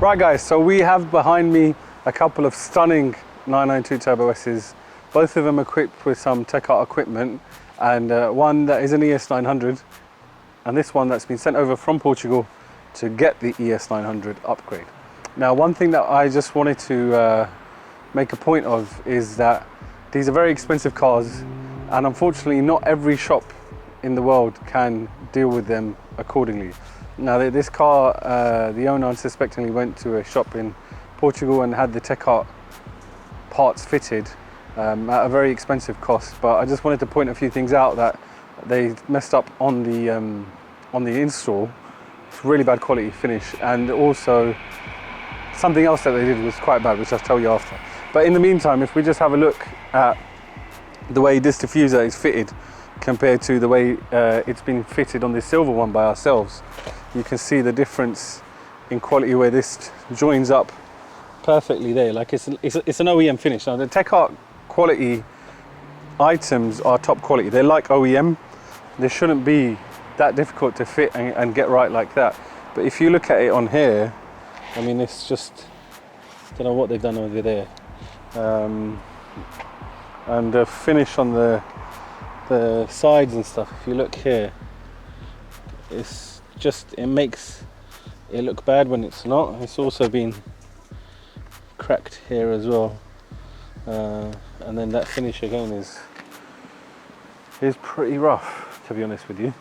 Right guys, so we have behind me a couple of stunning 992 Turbo S's, both of them equipped with some Techart equipment, and one that is an ES900 and this one that's been sent over from Portugal to get the ES900 upgrade. Now, one thing that I just wanted to make a point of is that these are very expensive cars, and unfortunately not every shop in the world can deal with them accordingly. Now, this car, the owner unsuspectingly went to a shop in Portugal and had the Techart parts fitted at a very expensive cost. But I just wanted to point a few things out that they messed up on the install. It's really bad quality finish, and also something else that they did was quite bad, which I'll tell you after. But in the meantime, if we just have a look at the way this diffuser is fitted compared to the way it's been fitted on this silver one by ourselves, you can see the difference in quality where this joins up perfectly there. Like it's an OEM finish. Now, the Techart quality items are top quality. They're like OEM. They shouldn't be that difficult to fit and get right like that. But if you look at it on here, I mean, it's just, I don't know what they've done over there. And the finish on the sides and stuff, if you look here, it's just, it makes it look bad when it's not. It's also been cracked here as well, and then that finish again is pretty rough, to be honest with you.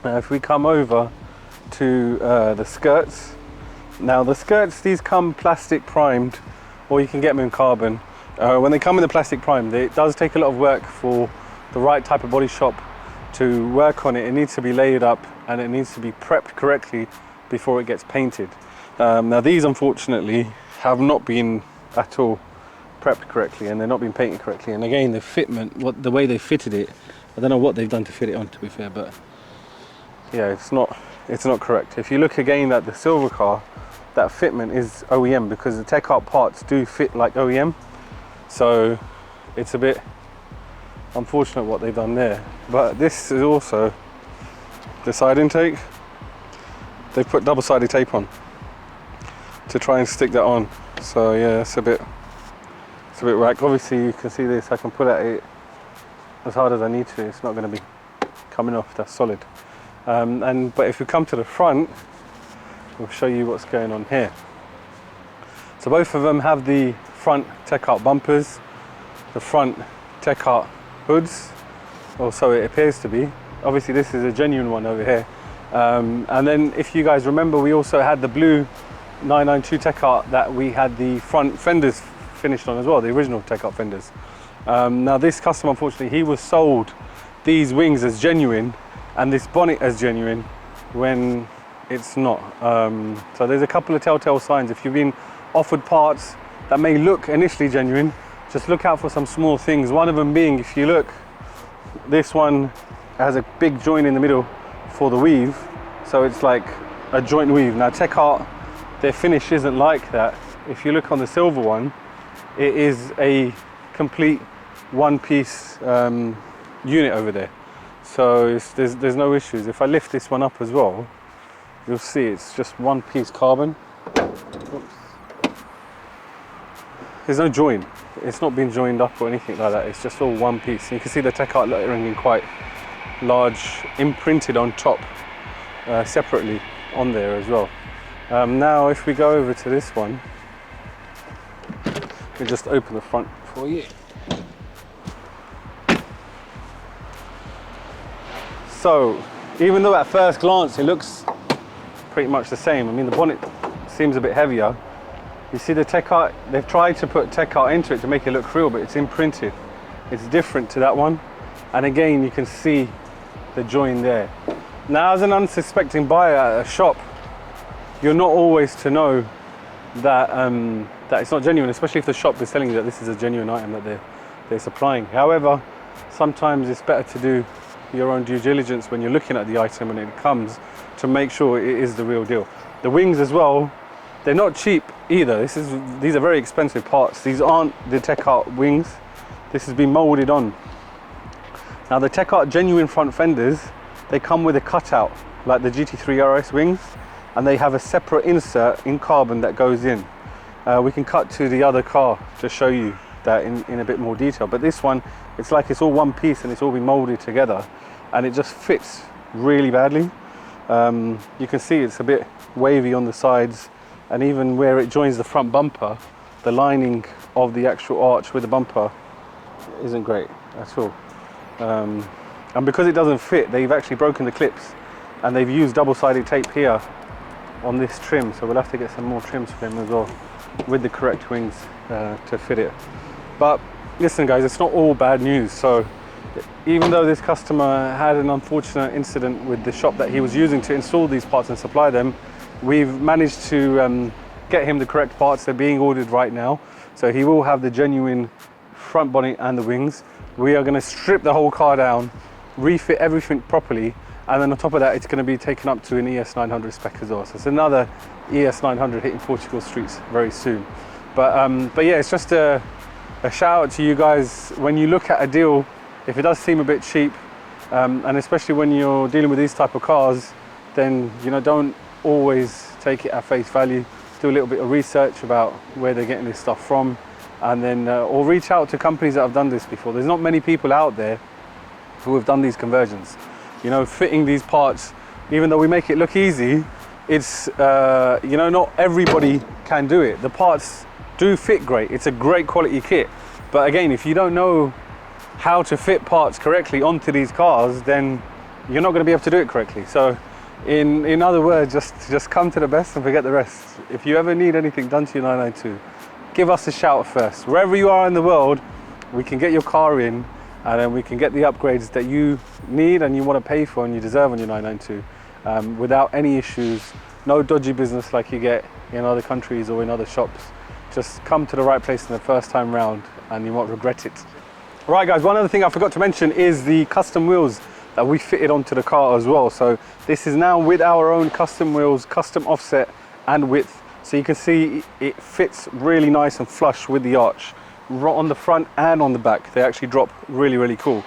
Now, if we come over to the skirts, now the skirts, these come plastic primed, or you can get them in carbon. When they come in the plastic primed, it does take a lot of work for the right type of body shop to work on it. It needs to be laid up and it needs to be prepped correctly before it gets painted. Now, these unfortunately have not been at all prepped correctly, and they're not been painted correctly. And again, the fitment, the way they fitted it, I don't know what they've done to fit it on, to be fair, but yeah, it's not correct. If you look again at the silver car, that fitment is OEM, because the Techart parts do fit like OEM. So it's a bit unfortunate what they've done there. But this is also the side intake. They've put double-sided tape on to try and stick that on. So yeah, it's a bit whack. Obviously you can see this, I can pull at it as hard as I need to. It's not going to be coming off, that's solid. But if we come to the front, we'll show you what's going on here. So both of them have the front Techart bumpers, the front Techart hoods, or so it appears to be. Obviously this is a genuine one over here. And then if you guys remember, we also had the blue 992 Techart that we had the front fenders finished on as well, the original Techart fenders. Now, this customer, unfortunately, he was sold these wings as genuine and this bonnet as genuine when it's not. So there's a couple of telltale signs. If you've been offered parts that may look initially genuine, just look out for some small things. One of them being, if you look, this one has a big joint in the middle for the weave, so it's like a joint weave. Now, Techart, their finish isn't like that. If you look on the silver one, it is a complete one-piece unit over there, so there's no issues. If I lift this one up as well, you'll see it's just one-piece carbon. Oops. There's no join. It's not been joined up or anything like that. It's just all one piece. You can see the Techart lettering in quite large, imprinted on top separately on there as well. Now, if we go over to this one, we'll just open the front for you. So, even though at first glance it looks pretty much the same, I mean, the bonnet seems a bit heavier. You see the Techart, they've tried to put Techart into it to make it look real, but it's imprinted. It's different to that one. And again, you can see the join there. Now, as an unsuspecting buyer at a shop, you're not always to know that that it's not genuine, especially if the shop is telling you that this is a genuine item that they're supplying. However, sometimes it's better to do your own due diligence when you're looking at the item when it comes, to make sure it is the real deal. The wings as well, they're not cheap either. These are very expensive parts. These aren't the Techart wings. This has been molded on. Now, the Techart genuine front fenders, they come with a cutout like the GT3 RS wings. and they have a separate insert in carbon that goes in. We can cut to the other car to show you that in a bit more detail, but this one, it's like it's all one piece and it's all been molded together, and it just fits really badly. You can see it's a bit wavy on the sides, and even where it joins the front bumper, the lining of the actual arch with the bumper isn't great at all. And because it doesn't fit, they've actually broken the clips, and they've used double-sided tape here on this trim, so we'll have to get some more trims for him as well with the correct wings to fit it. But listen guys, it's not all bad news. So even though this customer had an unfortunate incident with the shop that he was using to install these parts and supply them, we've managed to get him the correct parts. They're being ordered right now, so he will have the genuine front bonnet and the wings. We are going to strip the whole car down, refit everything properly, and then on top of that, it's going to be taken up to an ES900 spec as well. So it's another ES900 hitting Portugal streets very soon. But yeah, it's just a shout out to you guys. When you look at a deal, if it does seem a bit cheap, and especially when you're dealing with these type of cars, then don't always take it at face value. Do a little bit of research about where they're getting this stuff from, and then or reach out to companies that have done this before. There's not many people out there who have done these conversions. Fitting these parts, even though we make it look easy, it's not everybody can do it. The parts do fit great. It's a great quality kit, but again, if you don't know how to fit parts correctly onto these cars, then you're not going to be able to do it correctly. So in other words, just come to the best and forget the rest. If you ever need anything done to your 992, give us a shout first. Wherever you are in the world, we can get your car in, and then we can get the upgrades that you need and you want to pay for and you deserve on your 992 without any issues. No dodgy business like you get in other countries or in other shops. Just come to the right place in the first time round and you won't regret it. Right guys, one other thing I forgot to mention is the custom wheels that we fitted onto the car as well. So this is now with our own custom wheels, custom offset and width. So you can see it fits really nice and flush with the arch. Right on the front and on the back, they actually drop really cool.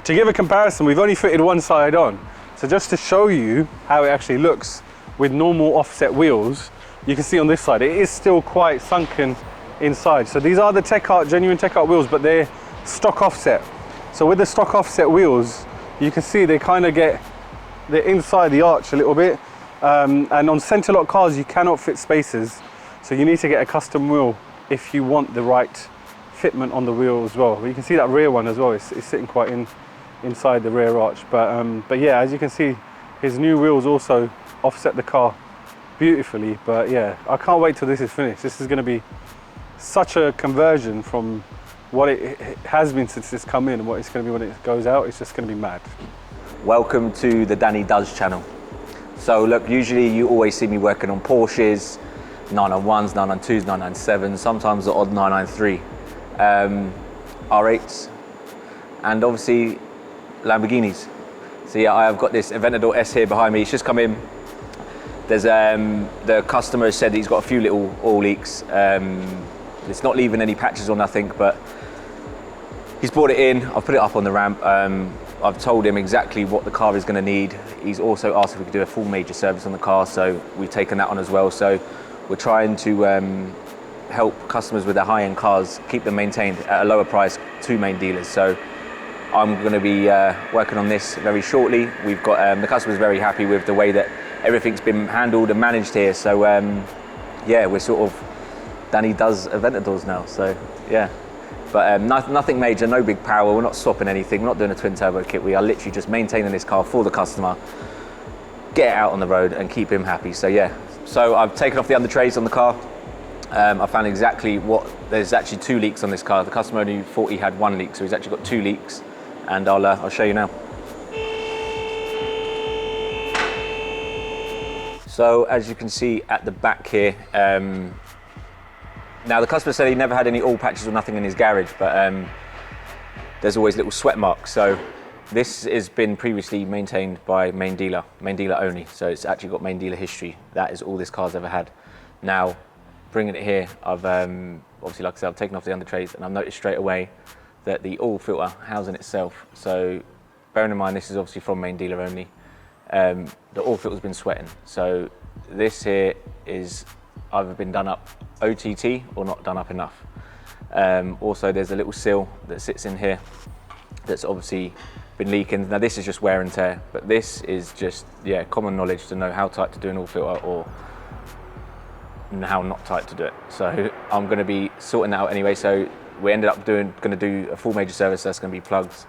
To give a comparison, we've only fitted one side on, so just to show you how it actually looks with normal offset wheels, you can see on this side it is still quite sunken inside. So these are the Techart, genuine Techart wheels, but they're stock offset. So with the stock offset wheels, you can see they kind of get they're inside the arch a little bit, and on center lock cars you cannot fit spaces, so you need to get a custom wheel if you want the right fitment on the wheel as well. But you can see that rear one as well, it's sitting quite inside the rear arch. But yeah, as you can see, his new wheels also offset the car beautifully. But yeah, I can't wait till this is finished. This is going to be such a conversion from what it has been since it's come in and what it's going to be when it goes out. It's just going to be mad. Welcome to the Danny Does channel. So look, usually you always see me working on Porsches, 991s, 992s, 997s, sometimes the odd 993. R8s, and obviously Lamborghinis. So yeah, I have got this Aventador S here behind me. It's just come in. There's the customer has said he's got a few little oil leaks. It's not leaving any patches or nothing, but he's brought it in. I've put it up on the ramp. I've told him exactly what the car is going to need. He's also asked if we could do a full major service on the car, so we've taken that on as well. So we're trying to help customers with their high-end cars, keep them maintained at a lower price to main dealers. So I'm going to be working on this very shortly. We've got the customer's very happy with the way that everything's been handled and managed here. So yeah, we're sort of Danny Does Aventadors now. So yeah, but nothing major, no big power. We're not swapping anything. We're not doing a twin turbo kit. We are literally just maintaining this car for the customer, get it out on the road and keep him happy. So yeah, so I've taken off the under trays on the car. I found exactly there's actually 2 leaks on this car. The customer only thought he had 1 leak, so he's actually got 2 leaks, and I'll show you now. So as you can see at the back here, now the customer said he never had any oil patches or nothing in his garage, but there's always little sweat marks. So this has been previously maintained by main dealer only. So it's actually got main dealer history. That is all this car's ever had. Now, bringing it here, I've obviously, like I said, I've taken off the under trays, and I've noticed straight away that the oil filter housing itself, so bearing in mind this is obviously from main dealer only, the oil filter's been sweating. So this here is either been done up OTT or not done up enough. Also, there's a little seal that sits in here that's obviously been leaking. Now this is just wear and tear, but this is just, yeah, common knowledge to know how tight to do an oil filter or how not tight to do it. So I'm going to be sorting that out anyway. So we ended up going to do a full major service. That's going to be plugs,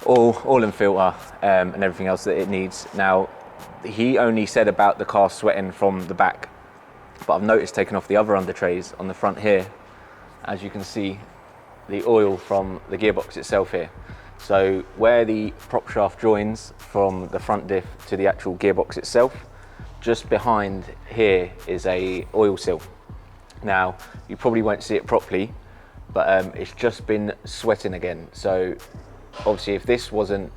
oil and filter, and everything else that it needs. Now, he only said about the car sweating from the back, but I've noticed taking off the other under trays on the front here, as you can see, the oil from the gearbox itself here. So where the prop shaft joins from the front diff to the actual gearbox itself, just behind here is a oil seal. Now, you probably won't see it properly, but it's just been sweating again. So obviously if this wasn't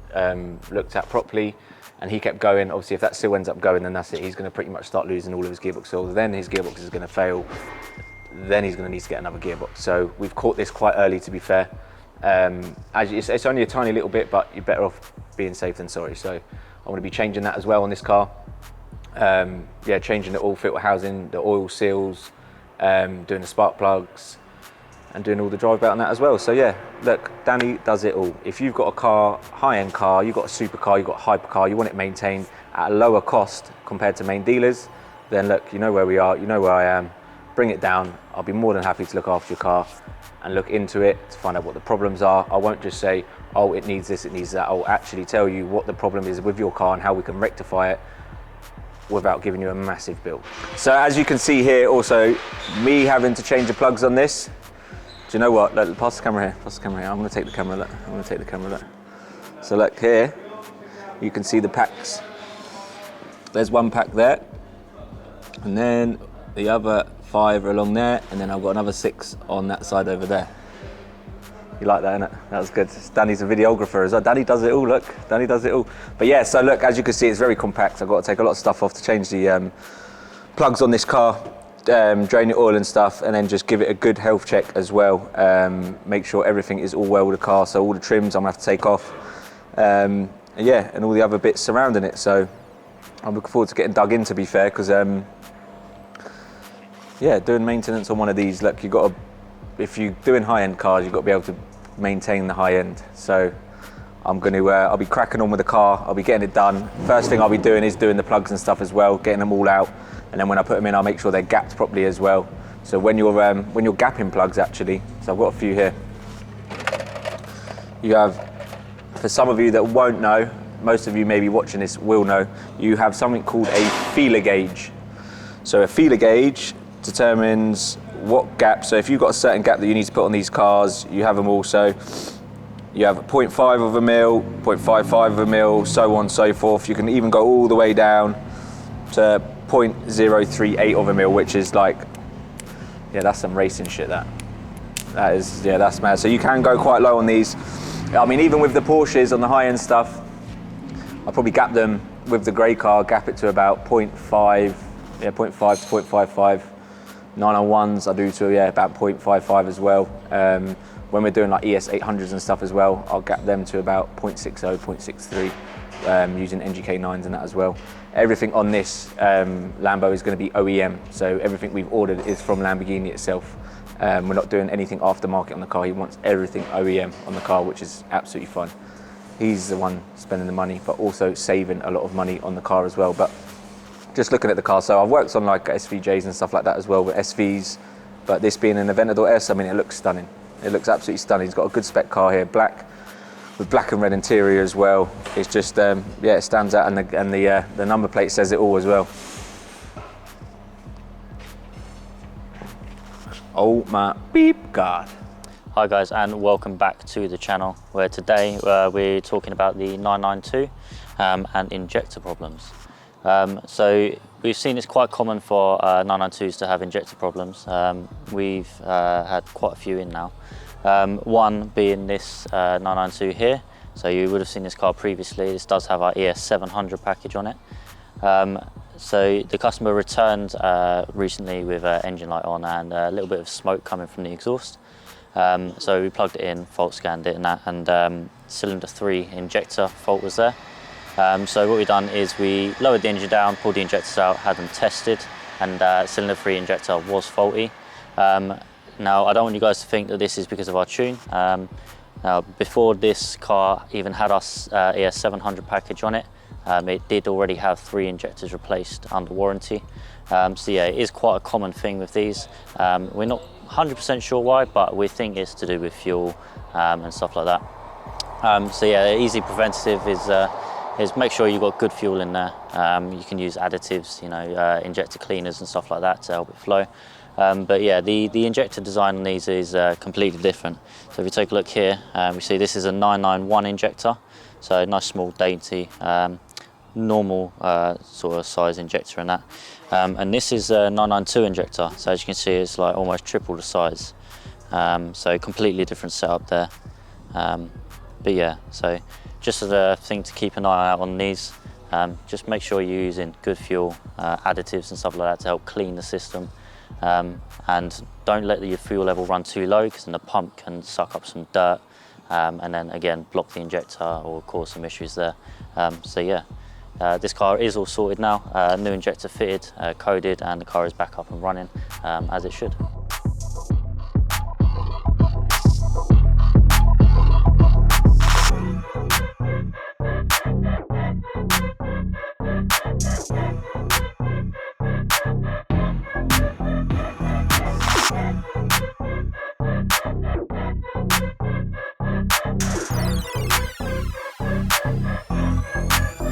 looked at properly and he kept going, obviously if that seal ends up going, then that's it. He's going to pretty much start losing all of his gearbox oil. Then his gearbox is going to fail. Then he's going to need to get another gearbox. So we've caught this quite early, to be fair. It's only a tiny little bit, but you're better off being safe than sorry. So I'm going to be changing that as well on this car. Yeah, changing the oil filter housing, the oil seals, doing the spark plugs, and doing all the drive belt on that as well. So yeah, look, Danny does it all. If you've got a car, high-end car, you've got a supercar, you've got a hypercar, you want it maintained at a lower cost compared to main dealers, then look, you know where we are, you know where I am. Bring it down. I'll be more than happy to look after your car and look into it to find out what the problems are. I won't just say, oh, it needs this, it needs that. I'll actually tell you what the problem is with your car and how we can rectify it without giving you a massive bill. So as you can see here, also me having to change the plugs on this. Do you know what? Look, pass the camera here. Pass the camera here. I'm going to take the camera. Look. I'm going to take the camera. Look. So look here, you can see the packs. There's one pack there, and then the other 5 are along there, and then I've got another 6 on that side over there. You like that, innit? That was good. Danny's a videographer as well. Danny does it all, look. Danny does it all. But yeah, so look, as you can see, it's very compact. I've got to take a lot of stuff off to change the plugs on this car, drain the oil and stuff, and then just give it a good health check as well. Make sure everything is all well with the car. So all the trims I'm gonna have to take off. And yeah, and all the other bits surrounding it. So I'm looking forward to getting dug in, to be fair, because yeah, doing maintenance on one of these, look, you got to, if you're doing high-end cars, you've got to be able to maintain the high end. So I'm going to, I'll be cracking on with the car. I'll be getting it done. First thing I'll be doing is doing the plugs and stuff as well, getting them all out. And then when I put them in, I'll make sure they're gapped properly as well. So when you're gapping plugs, actually, so I've got a few here. You have, for some of you that won't know, most of you maybe watching this will know, you have something called a feeler gauge. So a feeler gauge determines what gap, so if you've got a certain gap that you need to put on these cars, you have them also. You have 0.5 of a mil, 0.55 of a mil, so on and so forth. You can even go all the way down to 0.038 of a mil, which is like, yeah, that's some racing shit, that is, yeah, that's mad. So you can go quite low on these. I mean, even with the Porsches on the high-end stuff, I'll probably gap them with the grey car, gap it to about 0.5, yeah, 0.5 to 0.55. 901s I do to, yeah, about 0.55 as well. When we're doing like ES 800s and stuff as well, I'll gap them to about 0.60, 0.63, using NGK9s and that as well. Everything on this Lambo is going to be OEM, so everything we've ordered is from Lamborghini itself. We're not doing anything aftermarket on the car. He wants everything OEM on the car, which is absolutely fun. He's the one spending the money, but also saving a lot of money on the car as well. But just looking at the car, so I've worked on like SVJs and stuff like that as well with SVs, but this being an Aventador S, I mean, it looks stunning. It looks absolutely stunning. He's got a good spec car here, black, with black and red interior as well. It's just, yeah, it stands out, and the number plate says it all as well. Oh my beep God. Hi guys, and welcome back to the channel, where today we're talking about the 992 and injector problems. So we've seen it's quite common for 992s to have injector problems. We've had quite a few in now. One being this 992 here. So you would have seen this car previously. This does have our ES 700 package on it. So the customer returned recently with engine light on and a little bit of smoke coming from the exhaust. So we plugged it in, fault scanned it and that, and cylinder 3 injector fault was there. So what we've done is we lowered the engine down, pulled the injectors out, had them tested, and cylinder 3 injector was faulty. Now I don't want you guys to think that this is because of our tune. Now before this car even had our ES700 package on it, it did already have 3 injectors replaced under warranty. So yeah, it is quite a common thing with these. We're not 100% sure why, but we think it's to do with fuel and stuff like that. So yeah, easy preventative is make sure you've got good fuel in there. You can use additives, you know, injector cleaners and stuff like that to help it flow. But yeah, the injector design on these is completely different. So if you take a look here, we see this is a 991 injector. So a nice small dainty, normal sort of size injector in that. And this is a 992 injector. So as you can see, it's like almost triple the size. So completely different setup there. But yeah, so just as a thing to keep an eye out on these, just make sure you're using good fuel, additives and stuff like that to help clean the system. And don't let your fuel level run too low, because then the pump can suck up some dirt and then again block the injector or cause some issues there. So yeah, this car is all sorted now, new injector fitted, coded, and the car is back up and running as it should.